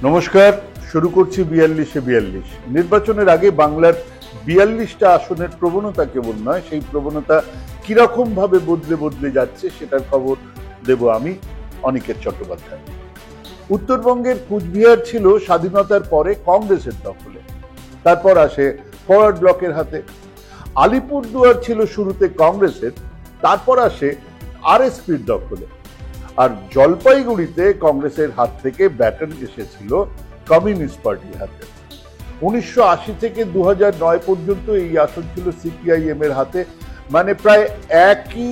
নমস্কার, শুরু করছি ৪২-৪২। নির্বাচনের আগে বাংলার ৪২টা আসনের প্রবণতা কেবল নয়, সেই প্রবণতা কিরকম ভাবে বদলে বদলে যাচ্ছে সেটার খবর দেব আমি, অনিকেত চট্টোপাধ্যায়। উত্তরবঙ্গের কুচবিহার ছিল স্বাধীনতার পরে কংগ্রেসের দখলে, তারপর আসে ফরওয়ার্ড ব্লকের হাতে। আলিপুরদুয়ার ছিল শুরুতে কংগ্রেসের, তারপর আসে আরএসপির দখলে। আর জলপাইগুড়িতে কংগ্রেসের হাত থেকে ব্যাটন এসেছিল কমিউনিস্ট পার্টির হাতে। ১৯৮০ থেকে ২০০৯ পর্যন্ত এই আসন ছিল সিপিআইএম এর হাতে। মানে প্রায় একই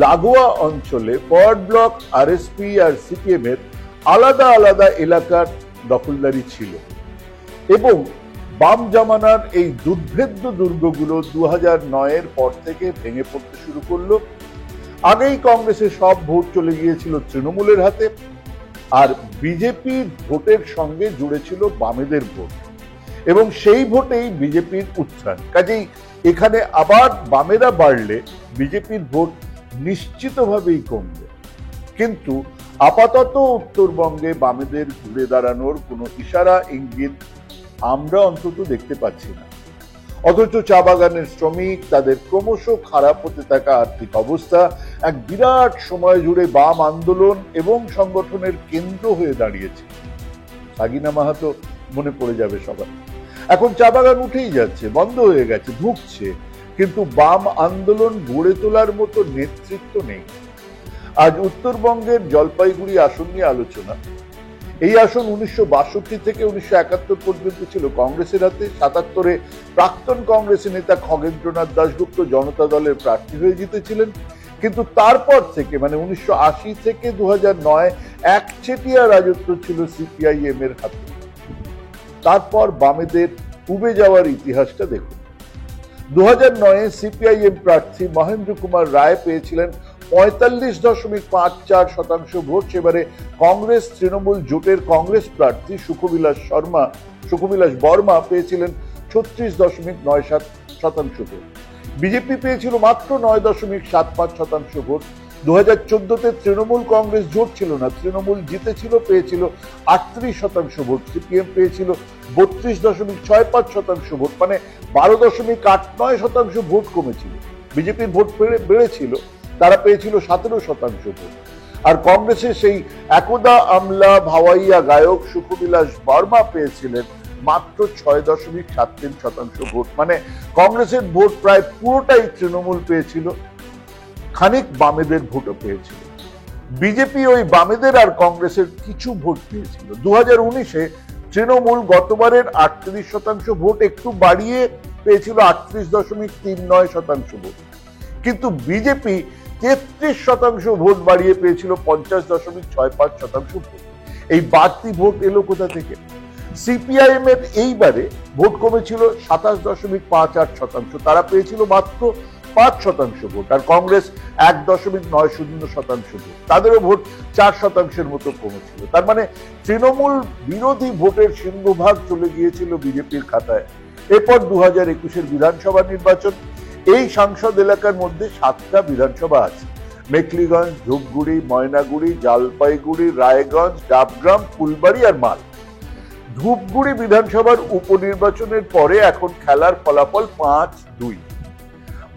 লাগোয়া অঞ্চলে ফরওয়ার্ড ব্লক, আরএসপি আর সিপিএম এর আলাদা আলাদা এলাকার দখলদারি ছিল। এবং বাম জামানার এই দুর্ভেদ্য দুর্গগুলো ২০০৯-এর পর থেকে ভেঙে পড়তে শুরু করলো। আগেই কংগ্রেসের সব ভোট চলে গিয়েছিল তৃণমূলের হাতে, আর বিজেপির ভোটের সঙ্গে জুড়েছিল বামেদের ভোট, এবং সেই ভোটেই বিজেপির উত্থান। কাজেই এখানে আবার বামেরা বাড়লে বিজেপির ভোট নিশ্চিতভাবেই কমবে। কিন্তু আপাতত উত্তরবঙ্গে বামেদের ঘুরে দাঁড়ানোর কোনো ইশারা ইঙ্গিত আমরা অন্তত দেখতে পাচ্ছি না। অথচ চা বাগানের শ্রমিক, তাদের ক্রমশ খারাপ হতে থাকা আর্থিক অবস্থা এক বিরাট সময় জুড়ে বাম আন্দোলন এবং সংগঠনের কেন্দ্র হয়ে দাঁড়িয়েছে। সাগিনা মাহাতো মনে পড়ে যাবে সবার। এখন চা বাগান উঠেই যাচ্ছে, বন্ধ হয়ে গেছে, ধুঁকছে, কিন্তু বাম আন্দোলন গড়ে তোলার মতো নেতৃত্ব নেই। আজ উত্তরবঙ্গের জলপাইগুড়ি আসন নিয়ে আলোচনা। এই আসন ১৯৬২ থেকে ১৯৭১ পর্যন্ত ছিল কংগ্রেসের হাতে। ৭৭-এ প্রাক্তন কংগ্রেসের নেতা খগেন্দ্রনাথ দাশগুপ্ত জনতা দলের প্রার্থী হয়ে জিতেছিলেন। কিন্তু তারপর থেকে মানে ১৯৮০ থেকে ২০০৯ একচেটিয়া রাজত্ব ছিল সিপিআইএম এর হাতে। তারপর বামেদের উবে যাওয়ার ইতিহাসটা দেখুন। ২০০৯-এ সিপিআইএম প্রার্থী মহেন্দ্র কুমার রায় পেয়েছিলেন ৪৫.৫৪% ভোট। সেবারে কংগ্রেস তৃণমূল জোটের কংগ্রেস প্রার্থী সুখবিলাস বর্মা পেয়েছিলেন ৩৬.৯৭% ভোট। বিজেপি পেয়েছিল মাত্র ৯.৭৫% ভোট। ২০১৪-তে তৃণমূল কংগ্রেস জোট ছিল না, তৃণমূল জিতেছিল, পেয়েছিল ৩৮% ভোট। সিপিএম পেয়েছিল ৩২.৬৫% ভোট, মানে ১২.৮৯% ভোট কমেছিল। বিজেপির ভোট বেড়েছিল, তারা পেয়েছিল ১৭% ভোট। আর কংগ্রেসের সেই একদা আমলা ভাওয়াইয়া গায়ক সুখবিলাস বর্মা পেয়েছিলেন মাত্র ৬.৭৩% ভোট। মানে কংগ্রেসের ভোট প্রায় পুরোটাই তৃণমূল পেয়েছিল, খানিক বামেদের ভোটও পেয়েছিল। বিজেপি ওই বামেদের আর কংগ্রেসের কিছু ভোট পেয়েছিল। ২০১৯-এ তৃণমূল গতবারের ৩৮% ভোট একটু বাড়িয়ে পেয়েছিল ৩৮.৩৯% ভোট। কিন্তু বিজেপি ৩৩% ভোট বাড়িয়ে পেয়েছিল ৫০.৬৫% ভোট। এই বাড়তি ভোট এলো কোথা থেকে? সিপিআইএম এর এইবারে ভোট কমেছিল ২৭.৫৮%, তারা পেয়েছিল মাত্র ৫% ভোট। আর কংগ্রেস ১.৯০% ভোট, তাদেরও ভোট ৪% মতো কমেছিল। তার মানে তৃণমূল বিরোধী ভোটের সিংহভাগ চলে গিয়েছিল বিজেপির খাতায়। এরপর ২০২১-এর বিধানসভা নির্বাচন। এই সংসদ এলাকার মধ্যে ৭টা বিধানসভা আছে: মেখলিগঞ্জ, ধূপগুড়ি, ময়নাগুড়ি, জলপাইগুড়ি, রায়গঞ্জ, ডাবগ্রাম, ফুলবাড়ি আর মাল। ধূপগুড়ি বিধানসভার উপনির্বাচনের পরে এখন খেলার ফলাফল ৫-২।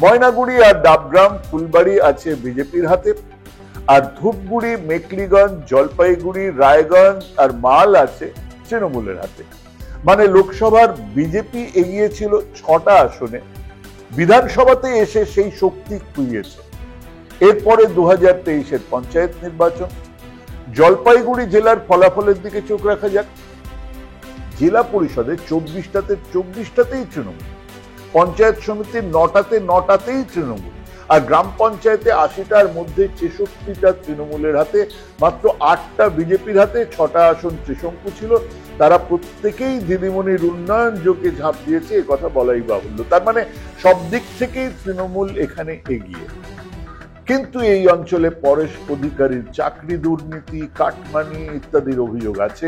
ময়নাগুড়ি আর ডাবগ্রাম, ফুলবাড়ি আছে বিজেপির হাতে, আর ধূপগুড়ি, মেখলিগঞ্জ, জলপাইগুড়ি, রায়গঞ্জ আর মাল আছে তৃণমূলের হাতে। মানে লোকসভার বিজেপি এগিয়েছিল ৬টা আসনে, বিধানসভাতে এসে সেই শক্তি খুইয়েছে। এরপরে ২০২৩-এর পঞ্চায়েত নির্বাচন। জলপাইগুড়ি জেলার ফলাফলের দিকে চোখ রাখা যাক। জেলা পরিষদে ২৪টাতেই তৃণমূল, পঞ্চায়েত সমিতির ৯টাতেই তৃণমূল, আর গ্রাম পঞ্চায়েতে ৮০টার মধ্যে ৬৬টা তৃণমূলের হাতে, মাত্র ৮টা বিজেপির হাতে। ৬টা আসন ত্রিশঙ্কু ছিল, তারা প্রত্যেকেই দিদিমণির উন্নয়ন যোগে ঝাঁপ দিয়েছে, এ কথা বলাই বাহুল্য। তার মানে সব দিক থেকেই তৃণমূল এখানে এগিয়ে। কিন্তু এই অঞ্চলে পরেশ অধিকারীর চাকরি দুর্নীতি, কাটমানি ইত্যাদির অভিযোগ আছে,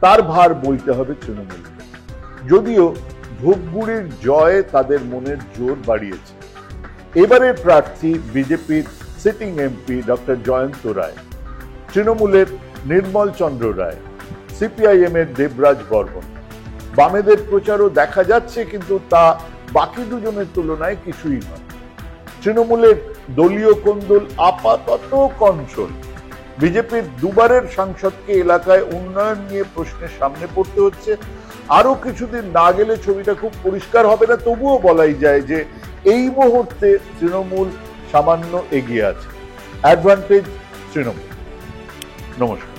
তার ভার বইতে হবে তৃণমূলকে। যদিও ধূপগুড়ির জয় তাদের মনের জোর বাড়িয়েছে। এবারের প্রার্থী বিজেপির সিটিং এমপি ডক্টর জয়ন্ত রায়, তৃণমূলের নির্মল চন্দ্র রায়, সিপিআইএম এর দেবরাজ বর্মন। বামেদের প্রচারও দেখা যাচ্ছে, কিন্তু তা বাকি দুজনের তুলনায় কিছুই নয়। তৃণমূলের দলীয় কোন্দল আপাতত কন্ট্রোল। বিজেপির দুবারের সাংসদকে এলাকায় উন্নয়ন নিয়ে প্রশ্নের সামনে পড়তে হচ্ছে। আরো কিছুদিন না গেলে ছবিটা খুব পরিষ্কার হবে না, তবুও বলাই যায় যে এই মুহূর্তে তৃণমূল সামান্য এগিয়ে আছে। অ্যাডভান্টেজ তৃণমূল। নমস্কার।